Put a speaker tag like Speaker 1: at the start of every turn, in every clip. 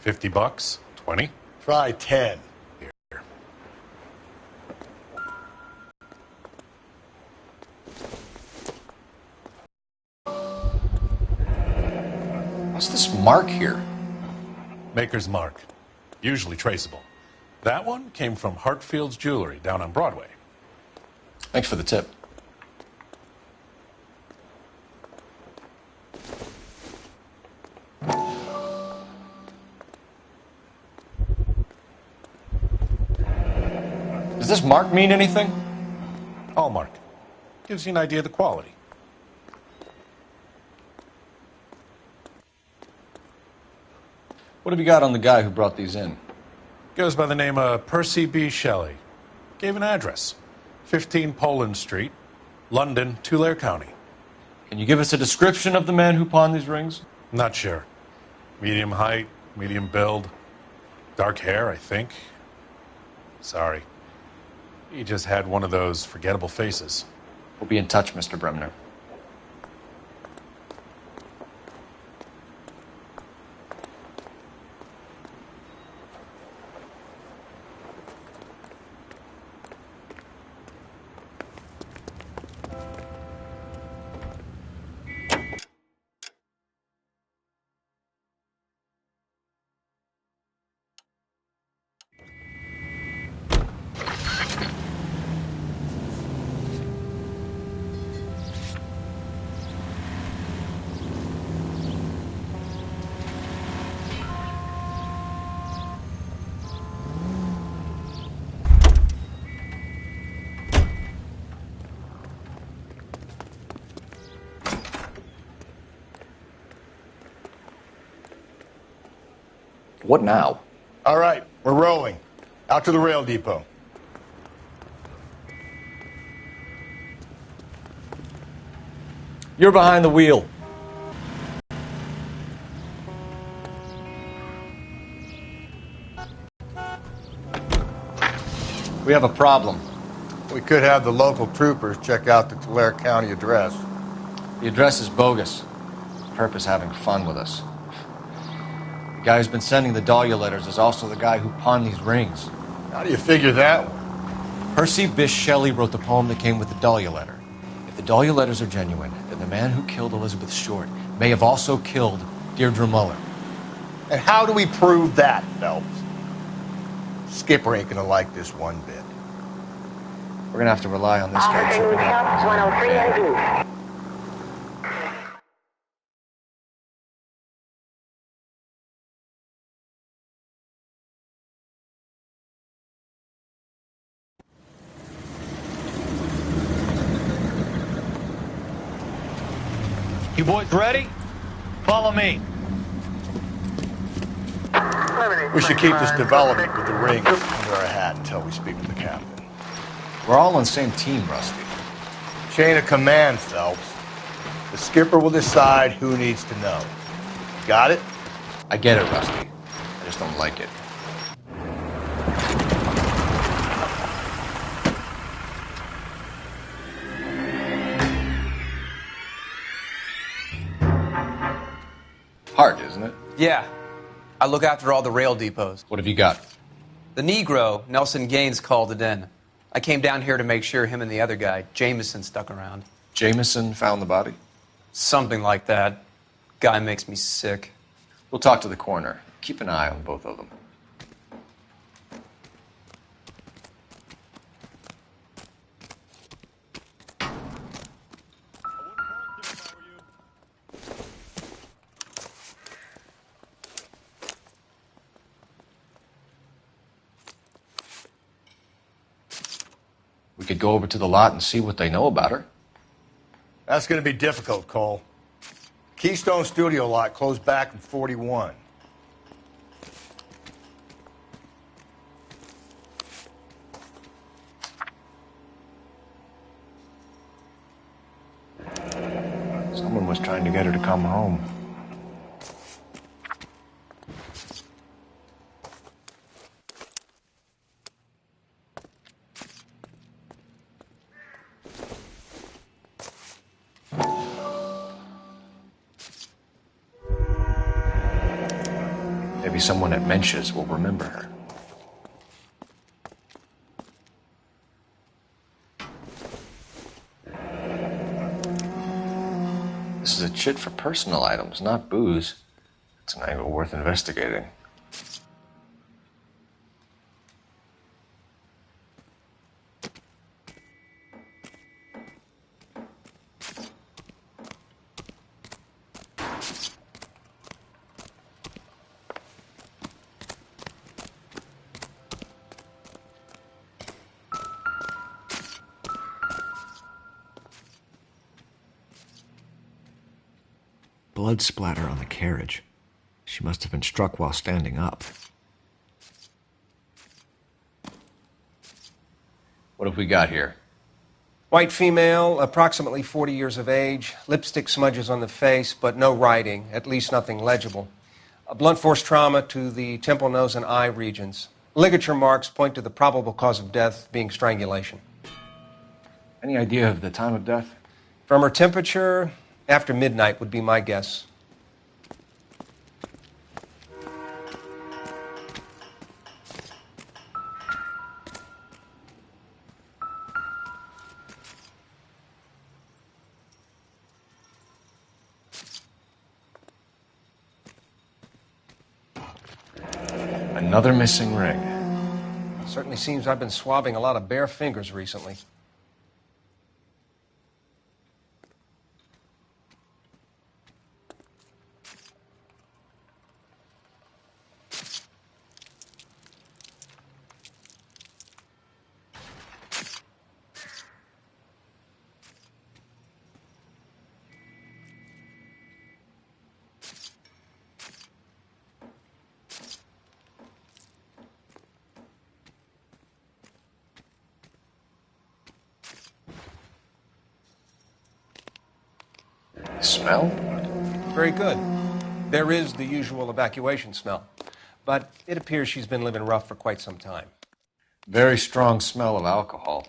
Speaker 1: $50? 20?
Speaker 2: Try 10.
Speaker 1: Here.
Speaker 3: What's this mark here?
Speaker 1: Maker's mark. Usually traceable. That one came from Hartfield's Jewelry down on Broadway.
Speaker 3: Thanks for the tip. Does this mark mean anything?
Speaker 1: Hallmark. Gives you an idea of the quality.
Speaker 3: What have you got on the guy who brought these in?
Speaker 1: Goes by the name of Percy B. Shelley. Gave an address. 15 Poland Street, London, Tulare County.
Speaker 3: Can you give us a description of the man who pawned these rings?
Speaker 1: Not sure. Medium height, medium build. Dark hair, I think. Sorry. He just had one of those forgettable faces.
Speaker 3: We'll be in touch, Mr. Bremner. What now?
Speaker 2: All right, we're rolling. Out to the rail depot.
Speaker 3: You're behind the wheel. We have a problem.
Speaker 2: We could have the local troopers check out the Tulare County address.
Speaker 3: The address is bogus. His purpose having fun with us. The guy who's been sending the Dahlia letters is also the guy who pawned these rings.
Speaker 2: How do you figure that one?
Speaker 3: Percy Bysshe Shelley wrote the poem that came with the Dahlia letter. If the Dahlia letters are genuine, then the man who killed Elizabeth Short may have also killed Deirdre Muller.
Speaker 2: And how do we prove that, Phelps? Skipper ain't gonna like this one bit.
Speaker 3: We're gonna have to rely on this guy.
Speaker 4: Officer Phelps, 103 and blue.
Speaker 5: You boys ready? Follow me.
Speaker 2: We should keep this development with the ring under our hat until we speak with the captain.
Speaker 3: We're all on the same team, Rusty.
Speaker 2: Chain of command, Phelps. The skipper will decide who needs to know. Got it?
Speaker 3: I get it, Rusty. I just don't like it. Hard, isn't it?
Speaker 6: Yeah. I look after all the rail depots.
Speaker 3: What have you got?
Speaker 6: The Negro, Nelson Gaines, called it in. I came down here to make sure him and the other guy, Jameson, stuck around.
Speaker 3: Jameson found the body?
Speaker 6: Something like that. Guy makes me sick.
Speaker 3: We'll talk to the coroner. Keep an eye on both of them. We could go over to the lot and see what they know about her.
Speaker 2: That's going to be difficult, Cole. Keystone Studio lot closed back in 41.
Speaker 3: Someone was trying to get her to come home. Maybe someone at Mensch's will remember her. This is a chit for personal items, not booze. It's an angle worth investigating. Blood splatter on the carriage. She must have been struck while standing up. What have we got here?
Speaker 7: White female, approximately 40 years of age, lipstick smudges on the face, but no writing, at least nothing legible. A blunt force trauma to the temple, nose, and eye regions. Ligature marks point to the probable cause of death being strangulation.
Speaker 3: Any idea of the time of death?
Speaker 7: From her temperature, after midnight would be my guess.
Speaker 3: Another missing ring.
Speaker 7: Certainly seems I've been swabbing a lot of bare fingers recently.
Speaker 3: Smell?
Speaker 7: Very good. There is the usual evacuation smell, but it appears she's been living rough for quite some time.
Speaker 3: Very strong smell of alcohol.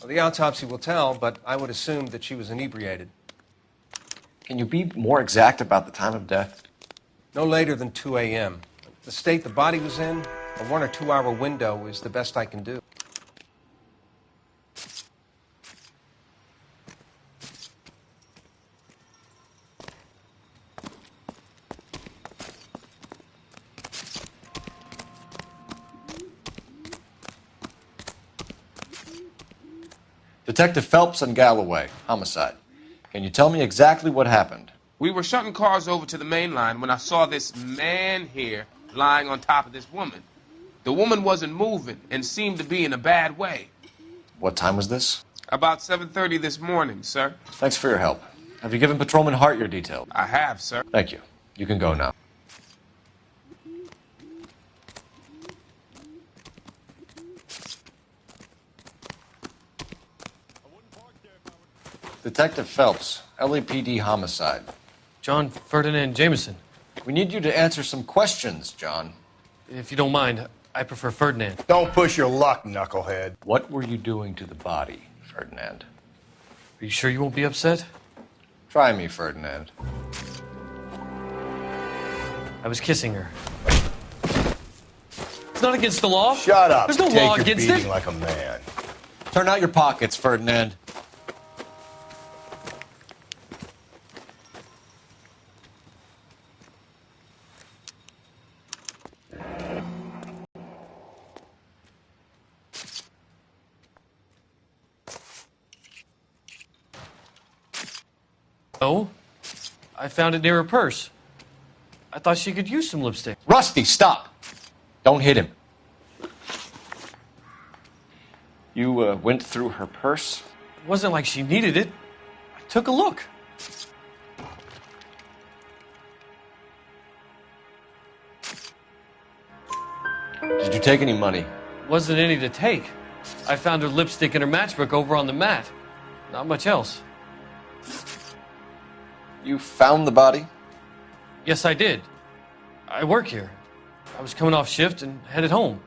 Speaker 7: Well, the autopsy will tell, but I would assume that she was inebriated.
Speaker 3: Can you be more exact about the time of death?
Speaker 7: No later than 2 a.m. The state the body was in, a 1 or 2 hour window is the best I can do.
Speaker 3: Detective Phelps and Galloway, homicide. Can you tell me exactly what happened?
Speaker 8: We were shutting cars over to the main line when I saw this man here lying on top of this woman. The woman wasn't moving and seemed to be in a bad way.
Speaker 3: What time was this?
Speaker 8: About 7:30 this morning, sir.
Speaker 3: Thanks for your help. Have you given Patrolman Hart your details?
Speaker 8: I have, sir.
Speaker 3: Thank you. You can go now. Detective Phelps, LAPD homicide.
Speaker 9: John Ferdinand Jameson.
Speaker 3: We need you to answer some questions, John.
Speaker 9: If you don't mind, I prefer Ferdinand.
Speaker 2: Don't push your luck, knucklehead.
Speaker 3: What were you doing to the body, Ferdinand?
Speaker 9: Are you sure you won't be upset?
Speaker 3: Try me, Ferdinand.
Speaker 9: I was kissing her. It's not against the law.
Speaker 2: Shut up.
Speaker 9: There's no
Speaker 2: Take
Speaker 9: law
Speaker 2: your
Speaker 9: against
Speaker 2: beating
Speaker 9: it.
Speaker 2: like a man.
Speaker 3: Turn out your pockets, Ferdinand.
Speaker 9: No. I found it near her purse. I thought she could use some lipstick.
Speaker 3: Rusty, stop! Don't hit him. You went through her purse?
Speaker 9: It wasn't like she needed it. I took a look.
Speaker 3: Did you take any money?
Speaker 9: Wasn't any to take. I found her lipstick and her matchbook over on the mat. Not much else.
Speaker 3: You found the body?
Speaker 9: Yes, I did. I work here. I was coming off shift and headed home.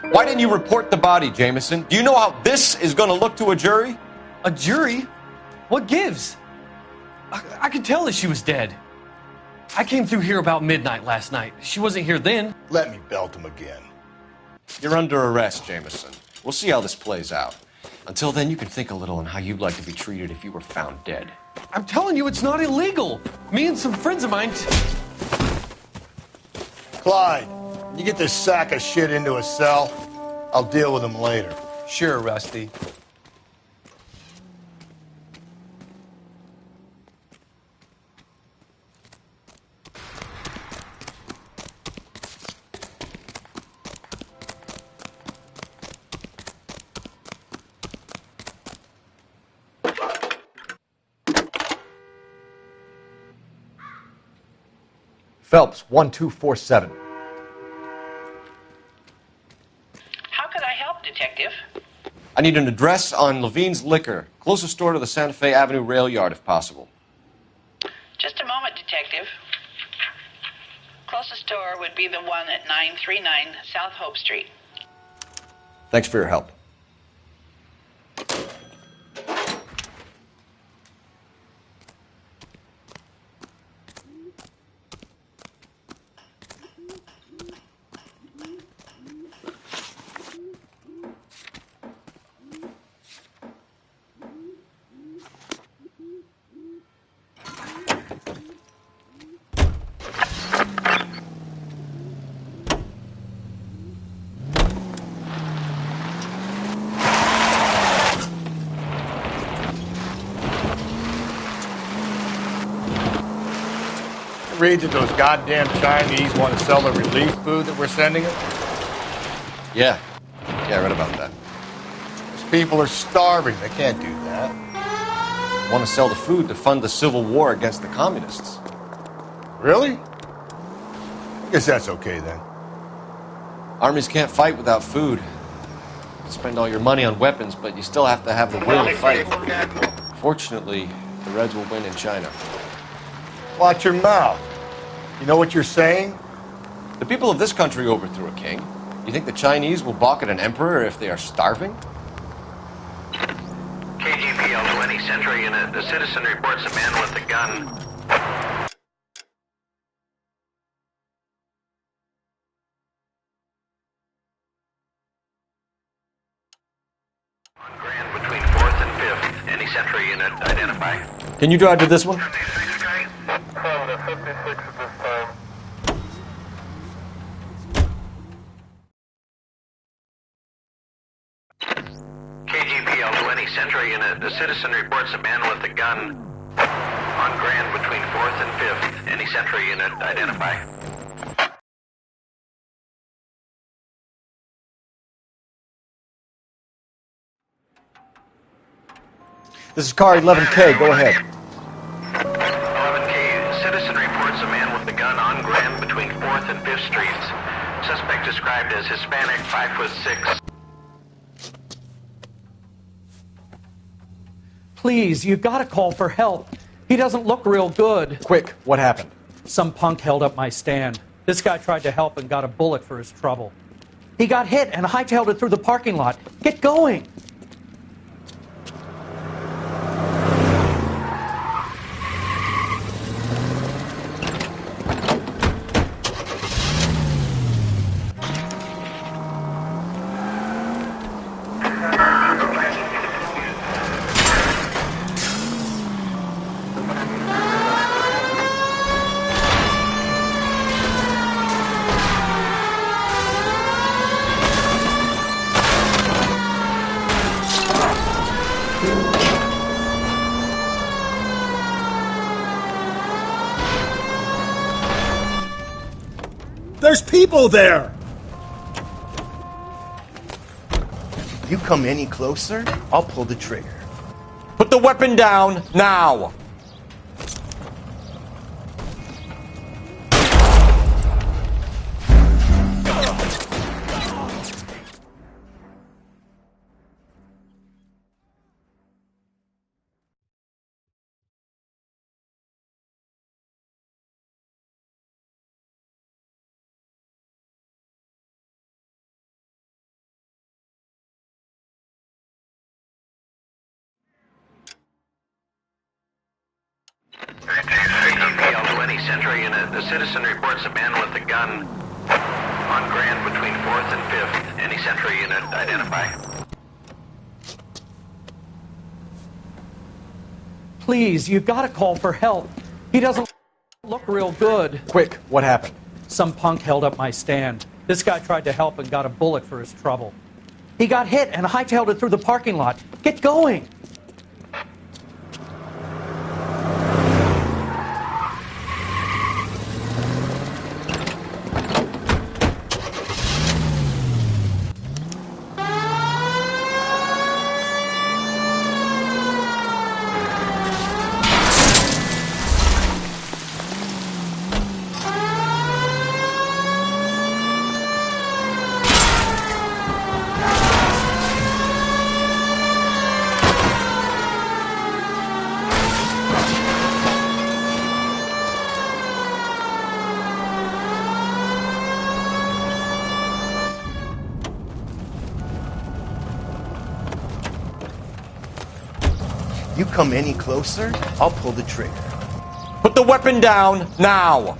Speaker 3: Why didn't you report the body, Jameson? Do you know how this is going to look to a jury?
Speaker 9: A jury? What gives? I could tell that she was dead. I came through here about midnight last night. She wasn't here then.
Speaker 2: Let me belt him again.
Speaker 3: You're under arrest, Jameson. We'll see how this plays out. Until then, you can think a little on how you'd like to be treated if you were found dead.
Speaker 9: I'm telling you, it's not illegal. Me and some friends of mine...
Speaker 2: Clyde, you get this sack of shit into a cell. I'll deal with him later.
Speaker 6: Sure, Rusty.
Speaker 3: Phelps, 1247.
Speaker 4: How could I help, Detective?
Speaker 3: I need an address on Levine's Liquor. Closest store to the Santa Fe Avenue rail yard, if possible.
Speaker 4: Just a moment, Detective. Closest store would be the one at 939 South Hope Street.
Speaker 3: Thanks for your help.
Speaker 2: Read that those goddamn Chinese want to sell the relief food that we're sending them?
Speaker 3: Yeah, I read about that.
Speaker 2: Those people are starving. They can't do that.
Speaker 3: Want to sell the food to fund the civil war against the communists.
Speaker 2: Really? I guess that's okay then.
Speaker 3: Armies can't fight without food. You spend all your money on weapons, but you still have to have the will to fight. Fortunately, the Reds will win in China.
Speaker 2: Watch your mouth. You know what you're saying?
Speaker 3: The people of this country overthrew a king. You think the Chinese will balk at an emperor if they are starving?
Speaker 10: KGPL 20 Central Unit. The citizen reports a man with a gun. On Grand between 4th and 5th. Any Central Unit identify.
Speaker 3: Can you drive to this one?
Speaker 10: KGPL 20 Central Unit. The citizen reports a man with a gun. On Grand between 4th and 5th. Any Central Unit identify.
Speaker 3: This is car 11K. Go ahead.
Speaker 10: 11K. Citizen reports a man with a gun on Grand between 4th and 5th Streets. Suspect described as Hispanic, 5'6".
Speaker 11: Please, you gotta call for help. He doesn't look real good.
Speaker 3: Quick, what happened?
Speaker 11: Some punk held up my stand. This guy tried to help and got a bullet for his trouble. He got hit and hightailed it through the parking lot. Get going!
Speaker 12: There's people there!
Speaker 2: You come any closer, I'll pull the trigger.
Speaker 3: Put the weapon down now!
Speaker 10: sentry unit. The citizen reports a man with a gun on Grand between 4th and 5th. Any sentry unit, identify.
Speaker 11: Please, you've got to call for help. He doesn't look real good.
Speaker 3: Quick, what happened?
Speaker 11: Some punk held up my stand. This guy tried to help and got a bullet for his trouble. He got hit and hightailed it through the parking lot. Get going!
Speaker 2: You come any closer, I'll pull the trigger.
Speaker 3: Put the weapon down, now!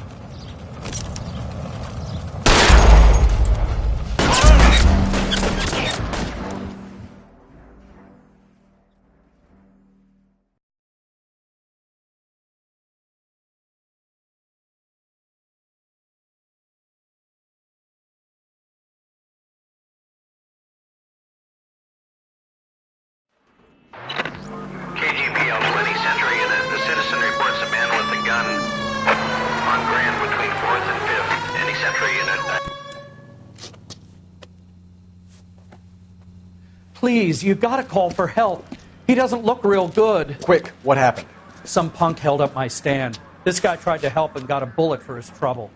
Speaker 10: KGPL 20 Sentry Unit. The citizen reports a man with a gun on Grand between 4th and 5th. Any Sentry Unit.
Speaker 11: Please, you've got to call for help. He doesn't look real good.
Speaker 3: Quick, what happened?
Speaker 11: Some punk held up my stand. This guy tried to help and got a bullet for his trouble.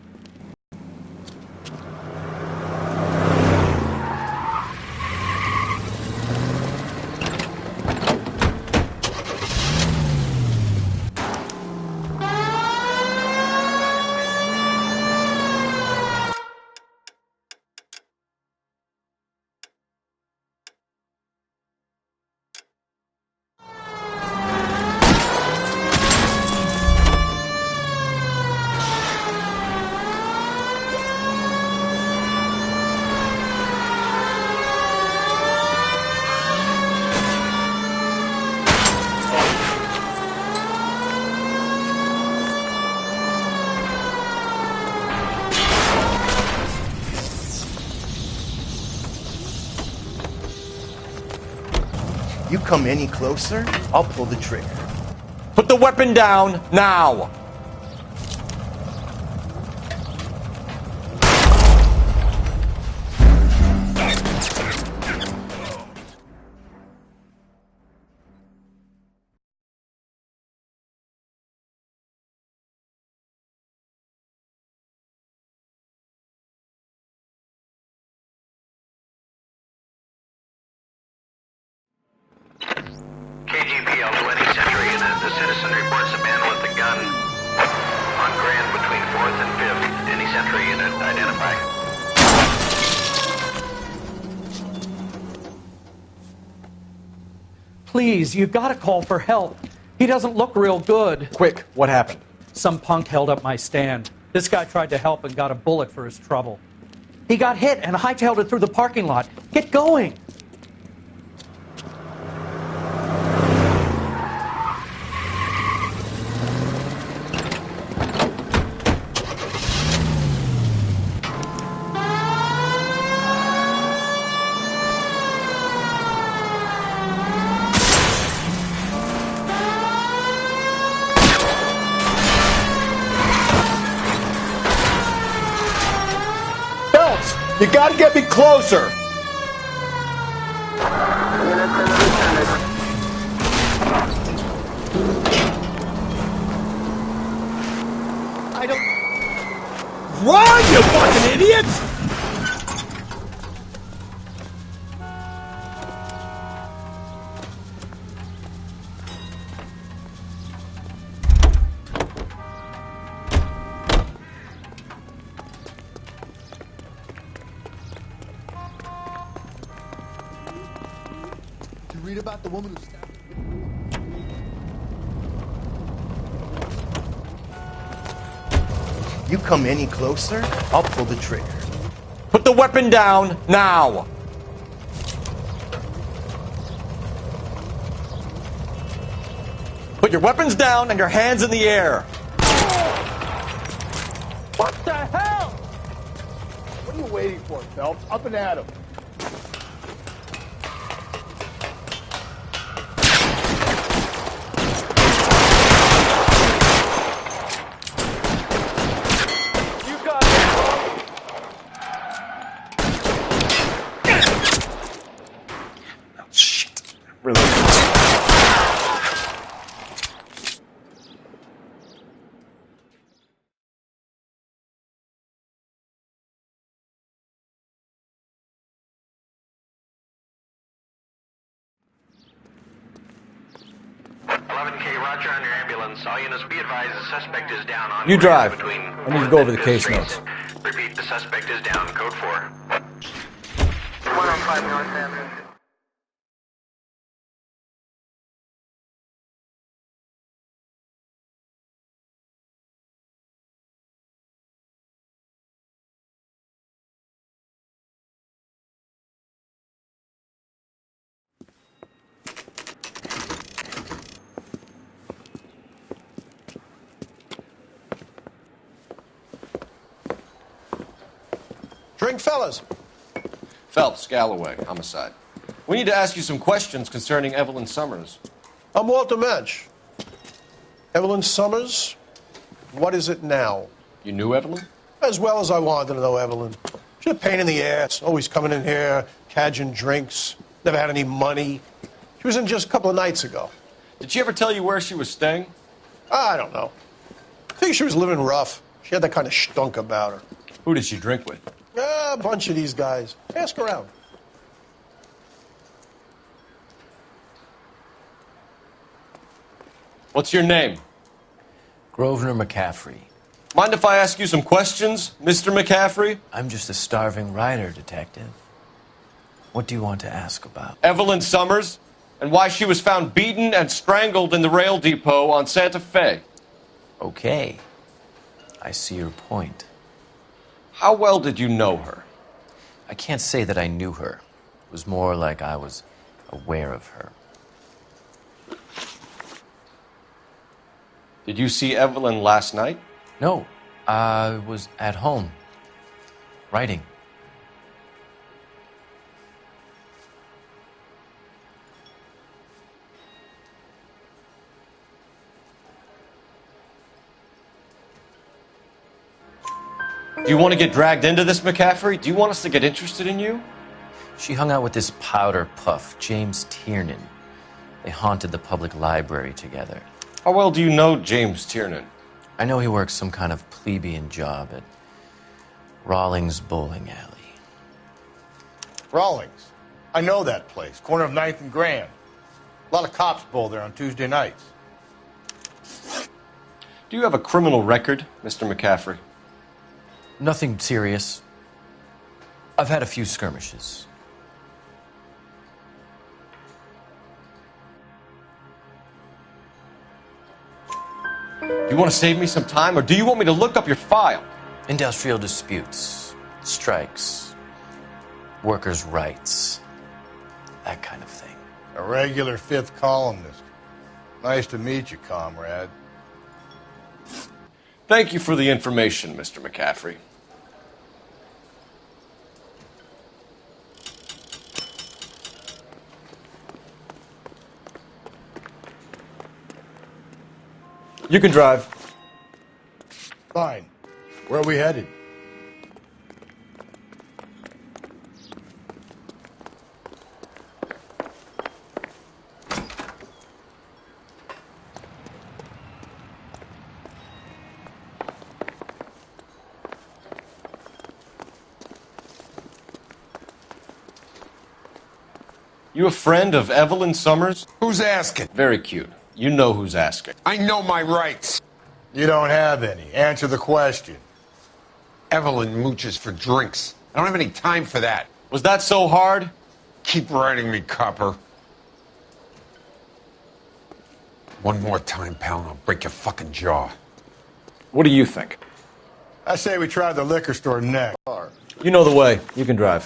Speaker 2: You come any closer, I'll pull the trigger.
Speaker 3: Put the weapon down, now!
Speaker 10: KGPL 20 Sentry Unit. The citizen reports a man with a gun on Grand between 4th and 5th. Any Sentry Unit, identify.
Speaker 11: Please, you've got to call for help. He doesn't look real good.
Speaker 3: Quick, what happened?
Speaker 11: Some punk held up my stand. This guy tried to help and got a bullet for his trouble. He got hit and hightailed it through the parking lot. Get going!
Speaker 2: You gotta get me closer!
Speaker 12: I don't... Run, you fucking idiots!
Speaker 13: Read about the woman who stabbed
Speaker 2: You come any closer, I'll pull the trigger.
Speaker 3: Put the weapon down now. Put your weapons down and your hands in the air.
Speaker 12: What the hell?
Speaker 2: What are you waiting for, Phelps? Up and at him.
Speaker 1: Really?
Speaker 10: Roger on your ambulance. All units be advised the suspect is down on
Speaker 3: You drive.
Speaker 10: between
Speaker 3: I need to go over the case notes.
Speaker 10: Repeat, the suspect is down. Code 4. 105 North Avenue.
Speaker 13: Drink, fellas.
Speaker 3: Phelps, Galloway, homicide. We need to ask you some questions concerning Evelyn Summers.
Speaker 13: I'm Walter Mensch. Evelyn Summers, what is it now?
Speaker 3: You knew Evelyn?
Speaker 13: As well as I wanted to know Evelyn. She's a pain in the ass, always coming in here, cadging drinks, never had any money. She was in just a couple of nights ago.
Speaker 3: Did she ever tell you where she was staying?
Speaker 13: I don't know. I think she was living rough. She had that kind of stunk about her.
Speaker 3: Who did she drink with?
Speaker 13: A bunch of these guys. Ask around.
Speaker 3: What's your name?
Speaker 14: Grosvenor McCaffrey.
Speaker 3: Mind if I ask you some questions, Mr. McCaffrey?
Speaker 14: I'm just a starving writer, Detective. What do you want to ask about?
Speaker 3: Evelyn Summers, and why she was found beaten and strangled in the rail depot on Santa Fe.
Speaker 14: Okay. I see your point.
Speaker 3: How well did you know her?
Speaker 14: I can't say that I knew her. It was more like I was aware of her.
Speaker 3: Did you see Evelyn last night?
Speaker 14: No, I was at home, writing.
Speaker 3: Do you want to get dragged into this, McCaffrey? Do you want us to get interested in you?
Speaker 14: She hung out with this powder puff, James Tiernan. They haunted the public library together.
Speaker 3: How well do you know James Tiernan?
Speaker 14: I know he works some kind of plebeian job at Rawlings Bowling Alley.
Speaker 2: Rawlings. I know that place. Corner of 9th and Grand. A lot of cops bowl there on Tuesday nights.
Speaker 3: Do you have a criminal record, Mr. McCaffrey?
Speaker 14: Nothing serious. I've had a few skirmishes.
Speaker 3: Do you want to save me some time, or do you want me to look up your file?
Speaker 14: Industrial disputes, strikes, workers' rights, that kind of thing.
Speaker 2: A regular fifth columnist. Nice to meet you, comrade.
Speaker 3: Thank you for the information, Mr. McCaffrey. You can drive.
Speaker 2: Fine. Where are we headed?
Speaker 3: You a friend of Evelyn Summers?
Speaker 15: Who's asking?
Speaker 3: Very cute. You know who's asking.
Speaker 15: I know my rights.
Speaker 2: You don't have any. Answer the question.
Speaker 15: Evelyn mooches for drinks. I don't have any time for that.
Speaker 3: Was that so hard?
Speaker 15: Keep writing me, copper. One more time, pal, and I'll break your fucking jaw.
Speaker 3: What do you think?
Speaker 2: I say we try the liquor store next.
Speaker 3: You know the way. You can drive.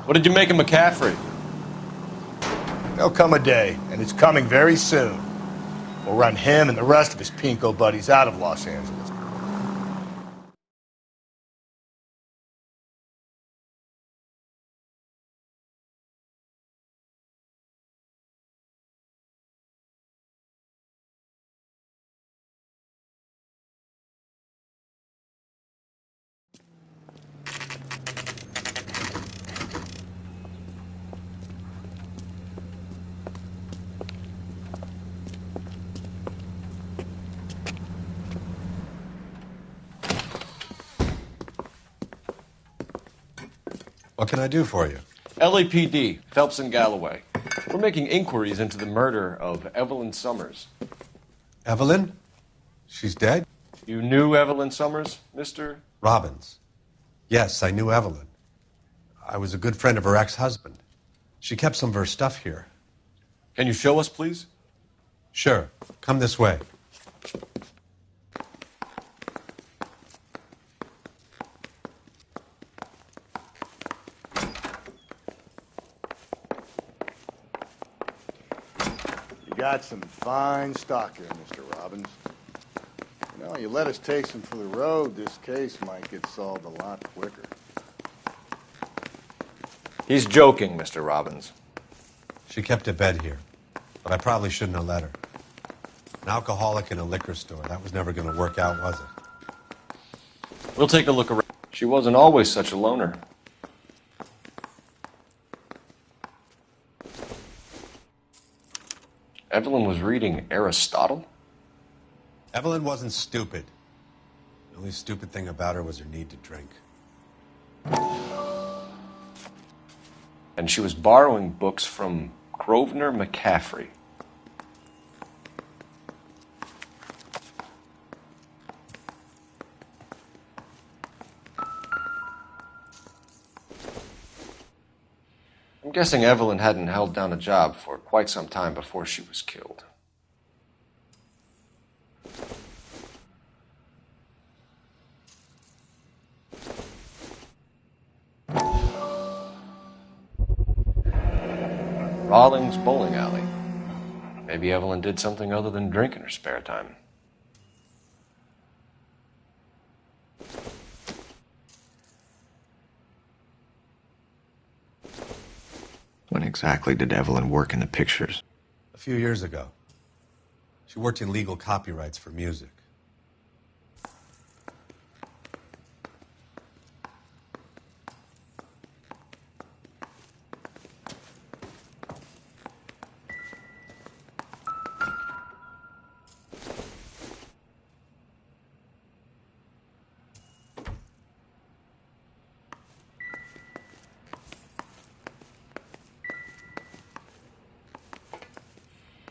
Speaker 3: What did you make of McCaffrey?
Speaker 2: There'll come a day, and it's coming very soon. We'll run him and the rest of his pinko buddies out of Los Angeles.
Speaker 15: What can I do for you?
Speaker 3: LAPD, Phelps and Galloway. We're making inquiries into the murder of Evelyn Summers.
Speaker 15: Evelyn? She's dead?
Speaker 3: You knew Evelyn Summers, Mr.
Speaker 15: Robbins. Yes, I knew Evelyn. I was a good friend of her ex-husband. She kept some of her stuff here.
Speaker 3: Can you show us, please?
Speaker 15: Sure. Come this way.
Speaker 2: You got some fine stock here, Mr. Robbins. You know, you let us take some for the road, this case might get solved a lot quicker.
Speaker 3: He's joking, Mr. Robbins.
Speaker 15: She kept a bed here, but I probably shouldn't have let her. An alcoholic in a liquor store. That was never going to work out, was it?
Speaker 3: We'll take a look around. She wasn't always such a loner. Evelyn was reading Aristotle?
Speaker 15: Evelyn wasn't stupid. The only stupid thing about her was her need to drink.
Speaker 3: And she was borrowing books from Grosvenor McCaffrey. I'm guessing Evelyn hadn't held down a job for quite some time before she was killed. Rawlings Bowling Alley. Maybe Evelyn did something other than drink in her spare time.
Speaker 16: When exactly did Evelyn work in the pictures?
Speaker 15: A few years ago. She worked in legal copyrights for music.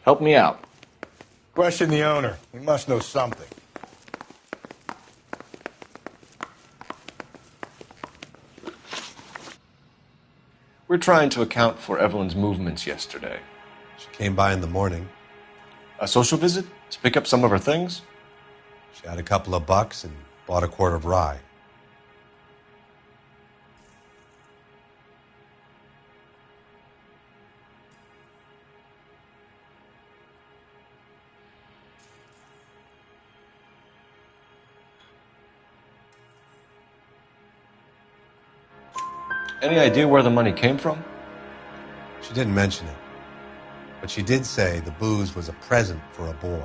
Speaker 3: Help me out.
Speaker 2: Question the owner. He must know something.
Speaker 3: We're trying to account for Evelyn's movements yesterday.
Speaker 15: She came by in the morning.
Speaker 3: A social visit? To pick up some of her things?
Speaker 15: She had a couple of bucks and bought a quart of rye.
Speaker 3: Any idea where the money came from?
Speaker 15: She didn't mention it, but she did say the booze was a present for a boy.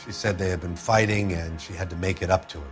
Speaker 15: She said they had been fighting and she had to make it up to him.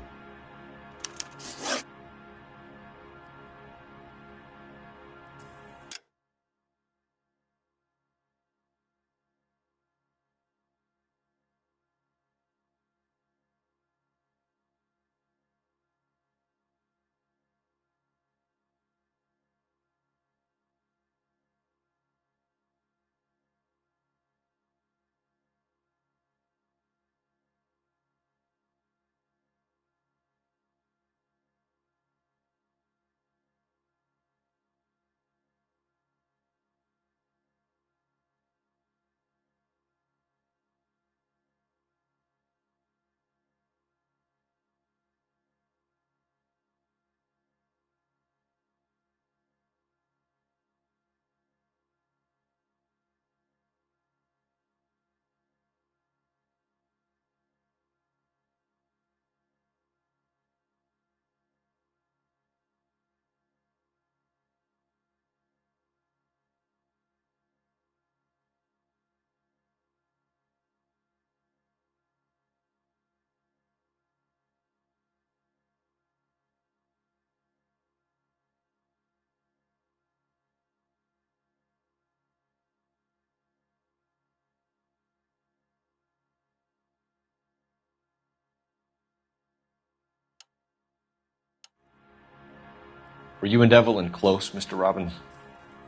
Speaker 3: Were you and Evelyn close, Mr. Robbins?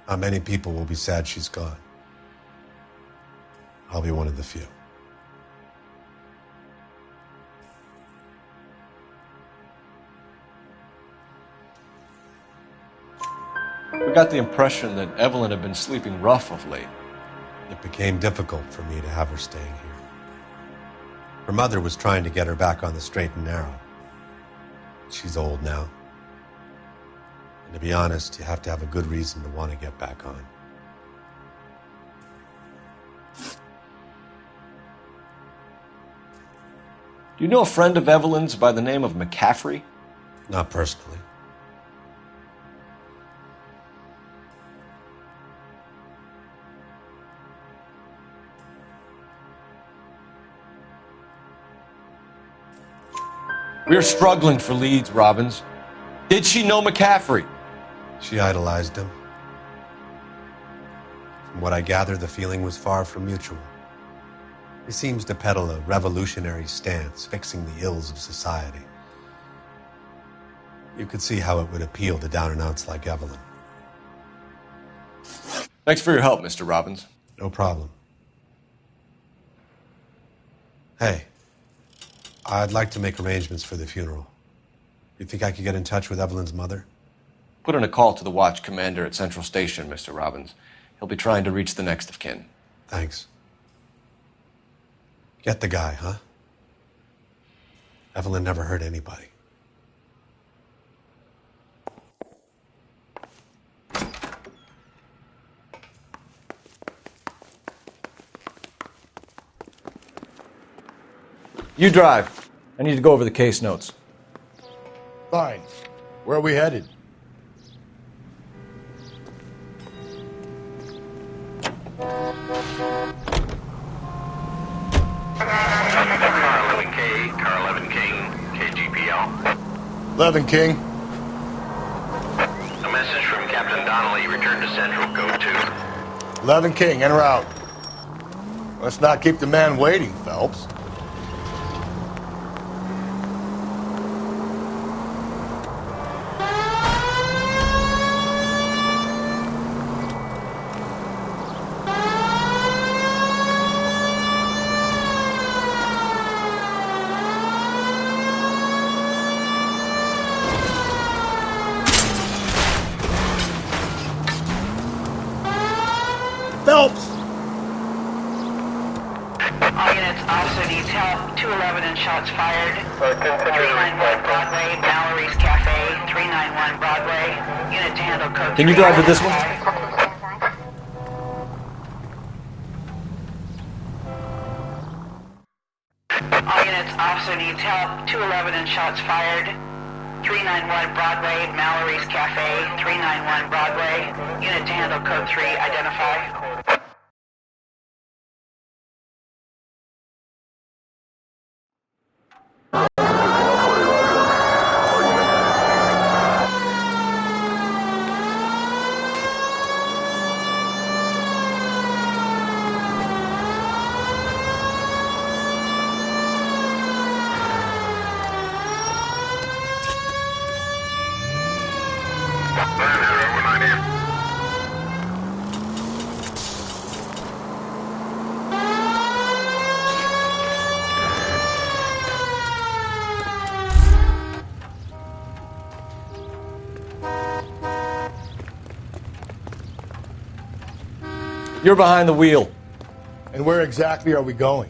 Speaker 15: Not many people will be sad she's gone. I'll be one of the few.
Speaker 3: We got the impression that Evelyn had been sleeping rough of late.
Speaker 15: It became difficult for me to have her staying here. Her mother was trying to get her back on the straight and narrow. She's old now. And to be honest, you have to have a good reason to want to get back on.
Speaker 3: Do you know a friend of Evelyn's by the name of McCaffrey?
Speaker 15: Not personally.
Speaker 3: We're struggling for leads, Robbins. Did she know McCaffrey?
Speaker 15: She idolized him. From what I gather, the feeling was far from mutual. He seems to peddle a revolutionary stance, fixing the ills of society. You could see how it would appeal to down-and-outs like Evelyn.
Speaker 3: Thanks for your help, Mr. Robbins.
Speaker 15: No problem. Hey, I'd like to make arrangements for the funeral. You think I could get in touch with Evelyn's mother?
Speaker 3: Put in a call to the watch commander at Central Station, Mr. Robbins. He'll be trying to reach the next of kin.
Speaker 15: Thanks. Get the guy, huh? Evelyn never hurt anybody.
Speaker 17: You drive. I need to go over the case notes.
Speaker 2: Fine. Where are we headed?
Speaker 10: Car 11K, Car 11 King, KGPL.
Speaker 2: 11 King.
Speaker 10: A message from Captain Donnelly. Return to Central, go to.
Speaker 2: 11 King, en route. Let's not keep the man waiting, Phelps. Phelps!
Speaker 4: All units, officer needs help. 211 and shots fired. 391 Broadway, Mallory's Cafe. 391 Broadway. Unit to handle code.
Speaker 17: Can you drive to this one?
Speaker 4: All units, officer needs help. 211 and shots fired. 391 Broadway, Mallory's Cafe. 391 Broadway. Unit to handle code 3, identify.
Speaker 17: You're behind the wheel.
Speaker 2: And where exactly are we going?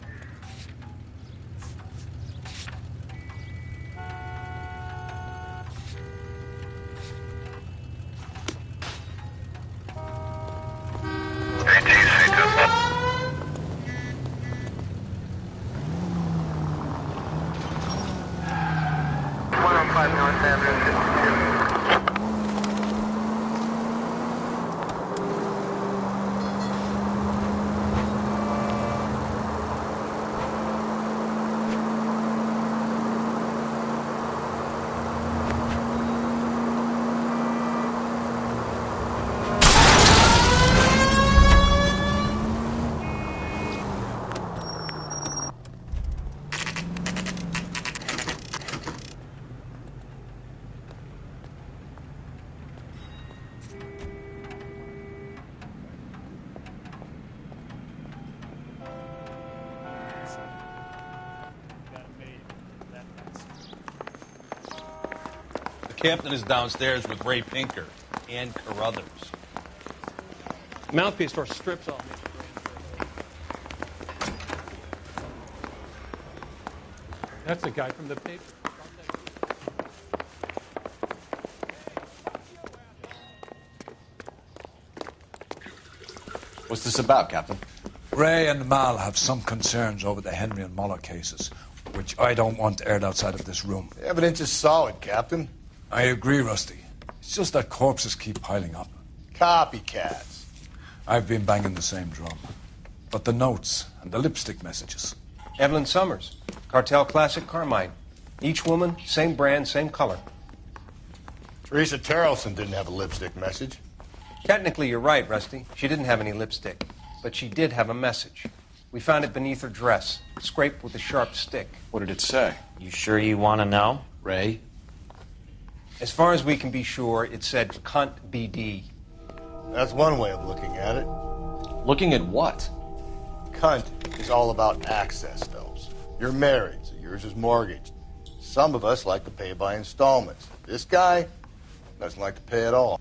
Speaker 5: captain is downstairs with Ray Pinker and Carruthers.
Speaker 9: Mouthpiece store strips off me.
Speaker 11: That's the guy from the paper.
Speaker 3: What's this about, Captain?
Speaker 18: Ray and Mal have some concerns over the Henry and Muller cases, which I don't want aired outside of this room.
Speaker 2: The evidence is solid, Captain.
Speaker 18: I agree, Rusty. It's just that corpses keep piling up.
Speaker 2: Copycats.
Speaker 18: I've been banging the same drum. But the notes and the lipstick messages.
Speaker 7: Evelyn Summers, Cartel Classic Carmine. Each woman, same brand, same color.
Speaker 2: Teresa Terrelson didn't have a lipstick message.
Speaker 7: Technically, you're right, Rusty. She didn't have any lipstick. But she did have a message. We found it beneath her dress, scraped with a sharp stick.
Speaker 3: What did it say?
Speaker 14: You sure you want to know?
Speaker 3: Ray?
Speaker 7: As far as we can be sure, it said cunt BD.
Speaker 2: That's one way of looking at it.
Speaker 3: Looking at what?
Speaker 2: Cunt is all about access, Phelps. You're married, so yours is mortgaged. Some of us like to pay by installments. This guy doesn't like to pay at all.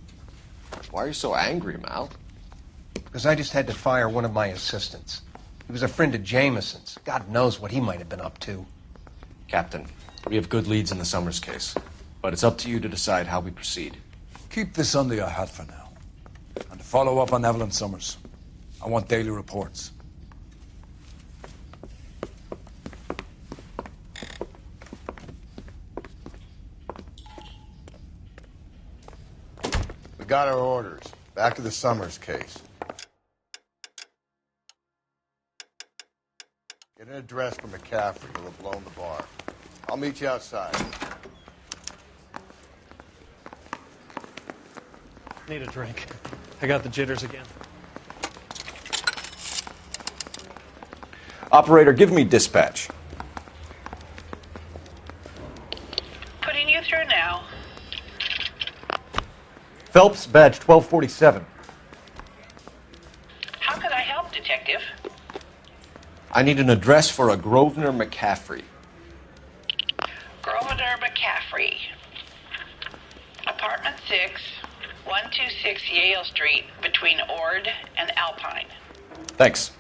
Speaker 3: Why are you so angry, Mal?
Speaker 7: Because I just had to fire one of my assistants. He was a friend of Jameson's. God knows what he might have been up to.
Speaker 3: Captain, we have good leads in the Summers case, but it's up to you to decide how we proceed.
Speaker 18: Keep this under your hat for now. And to follow up on Evelyn Summers, I want daily reports.
Speaker 2: We got our orders. Back to the Summers case. Get an address for McCaffrey. He'll have blown the bar. I'll meet you outside.
Speaker 9: Need a drink. I got the jitters again.
Speaker 17: Operator, give me dispatch.
Speaker 4: Putting you through now.
Speaker 17: Phelps, badge 1247.
Speaker 4: How can I help, Detective?
Speaker 3: I need an address for a Grosvenor McCaffrey.
Speaker 4: Grosvenor McCaffrey. Apartment 6, 126 Yale Street, between Ord and Alpine.
Speaker 3: Thanks.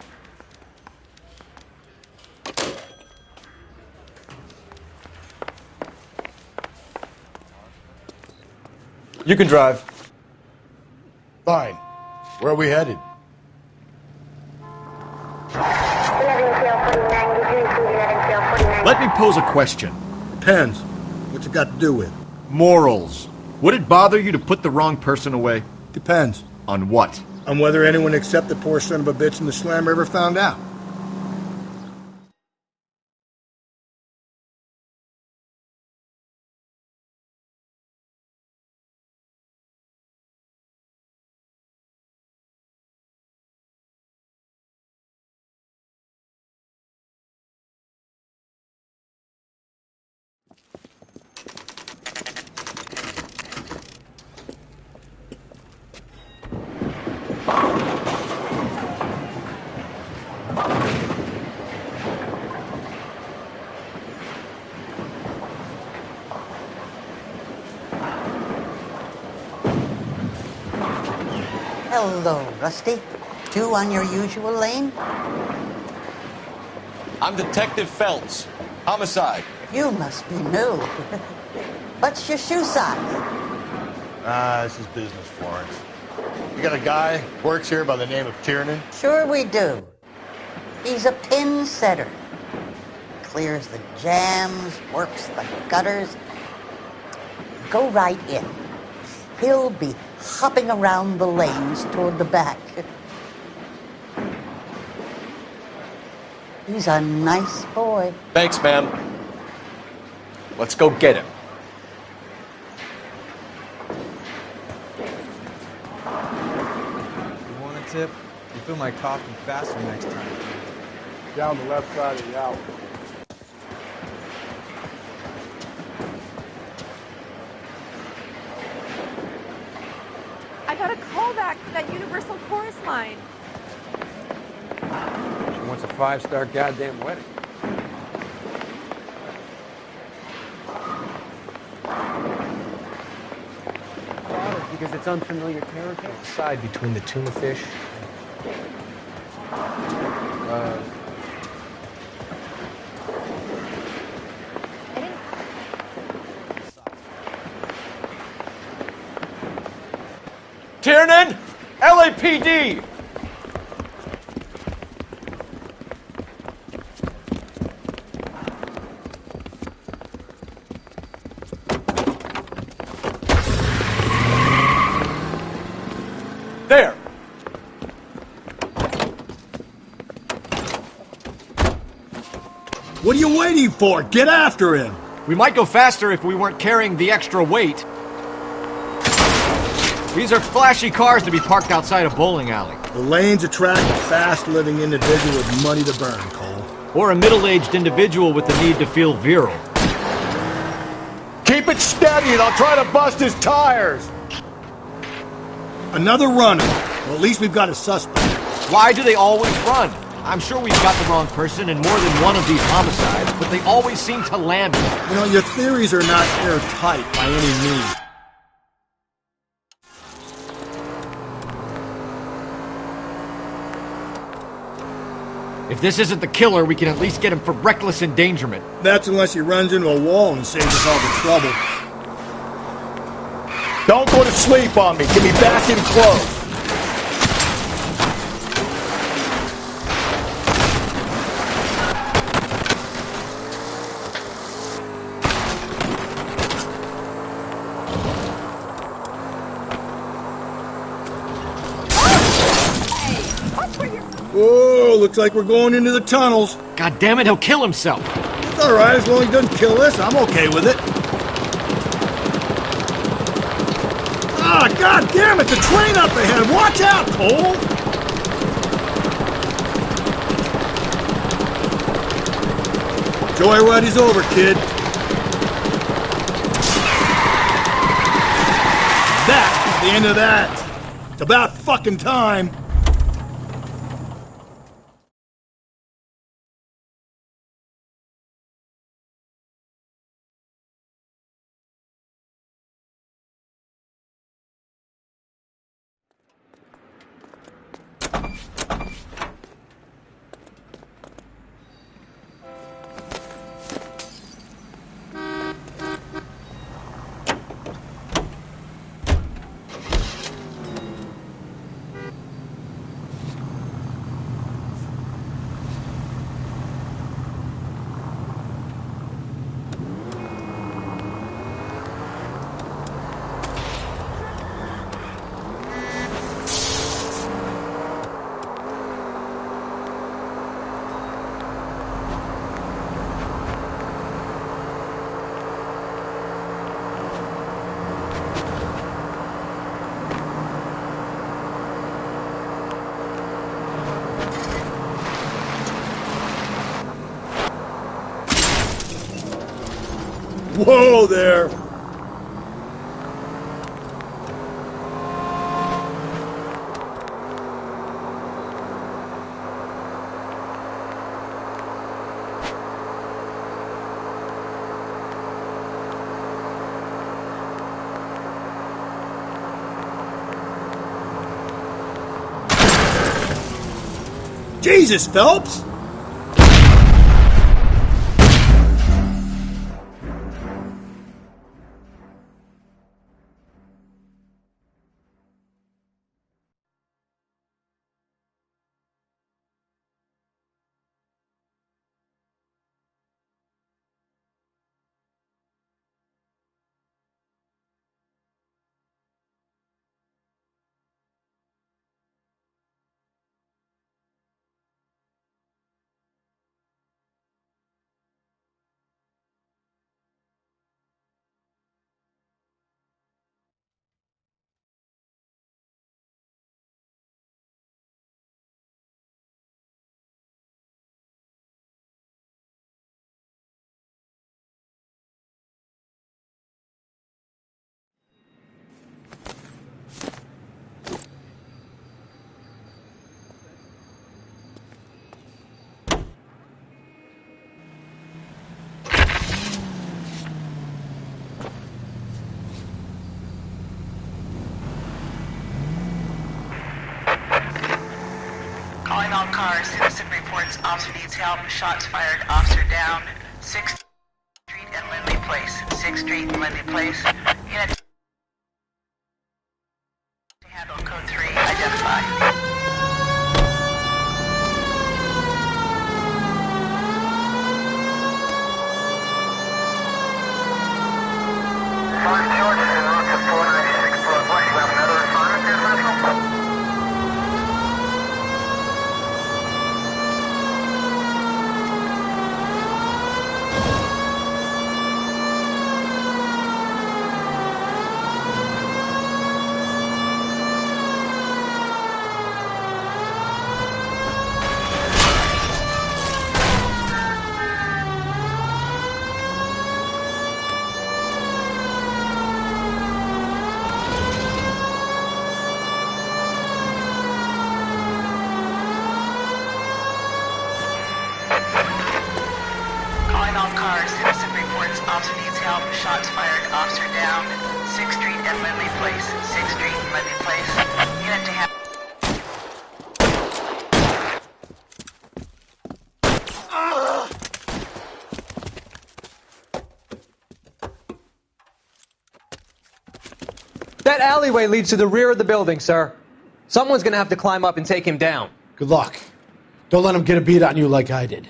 Speaker 17: You can drive.
Speaker 2: Fine. Where are we headed?
Speaker 19: Let me pose a question.
Speaker 2: Depends. What's it got to do with?
Speaker 19: Morals. Would it bother you to put the wrong person away?
Speaker 2: Depends.
Speaker 19: On what?
Speaker 2: On whether anyone except the poor son of a bitch in the slammer ever found out.
Speaker 20: Hello, Rusty. Two on your usual lane?
Speaker 3: I'm Detective Phelps. Homicide.
Speaker 20: You must be new. What's your shoe size?
Speaker 2: This is business, Florence. You got a guy who works here by the name of Tiernan?
Speaker 20: Sure we do. He's a pin setter. Clears the jams, works the gutters. Go right in. He'll be hopping around the lanes toward the back. He's a nice boy.
Speaker 3: Thanks, ma'am. Let's go get him.
Speaker 21: You want a tip? You fill my coffee faster next time.
Speaker 2: Down the left side of the alley.
Speaker 22: I got a call back for that Universal Chorus line.
Speaker 21: She wants a 5-star goddamn wedding.
Speaker 7: because it's unfamiliar territory.
Speaker 6: Decide between the tuna fish.
Speaker 17: Tiernan! LAPD! There!
Speaker 19: What are you waiting for? Get after him!
Speaker 17: We might go faster if we weren't carrying the extra weight. These are flashy cars to be parked outside a bowling alley.
Speaker 19: The lanes attract a fast-living individual with money to burn, Cole.
Speaker 17: Or a middle-aged individual with the need to feel virile.
Speaker 19: Keep it steady and I'll try to bust his tires! Another runner. Well, at least we've got a suspect.
Speaker 17: Why do they always run? I'm sure we've got the wrong person in more than one of these homicides, but they always seem to land me.
Speaker 19: You know, your theories are not airtight by any means.
Speaker 17: If this isn't the killer, we can at least get him for reckless endangerment.
Speaker 19: That's unless he runs into a wall and saves us all the trouble. Don't go to sleep on me. Get me back in close. Whoa, looks like we're going into the tunnels.
Speaker 17: God damn it, he'll kill himself.
Speaker 19: It's all right, as long as he doesn't kill us, I'm okay with it. Ah, god damn it, the train up ahead! Watch out, Cole! Joyride is over, kid. That's the end of that. It's about fucking time. Whoa there! Jesus, Phelps!
Speaker 4: all cars. Citizen reports officer needs help. Shots fired. Officer down. 6th Street and Lindley Place. 6th Street and Lindley Place. Unit to handle code 3. Identify. Calling all cars. Citizen reports officer needs help. Shots fired. Officer down. 6th Street and Lindley Place. 6th Street and Lindley Place. Unit to handle.
Speaker 8: That alleyway leads to the rear of the building, sir. Someone's gonna have to climb up and take him down.
Speaker 19: Good luck. Don't let him get a beat on you like I did.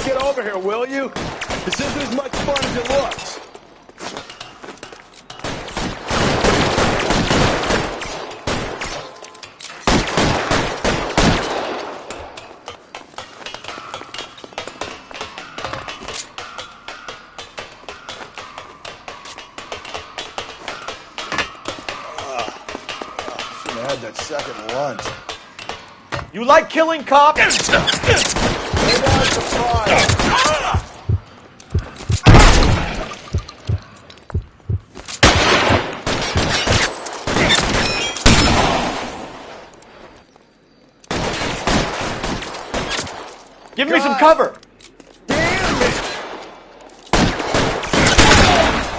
Speaker 12: Get over here, will you? This isn't as much fun as it looks.
Speaker 2: Should have had that second lunch.
Speaker 17: You like killing cops? Give me some cover!
Speaker 12: Damn it!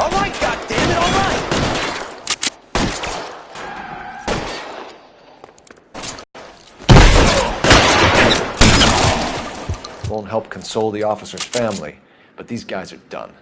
Speaker 17: All right, goddammit, all right! Won't help console the officer's family, but these guys are done.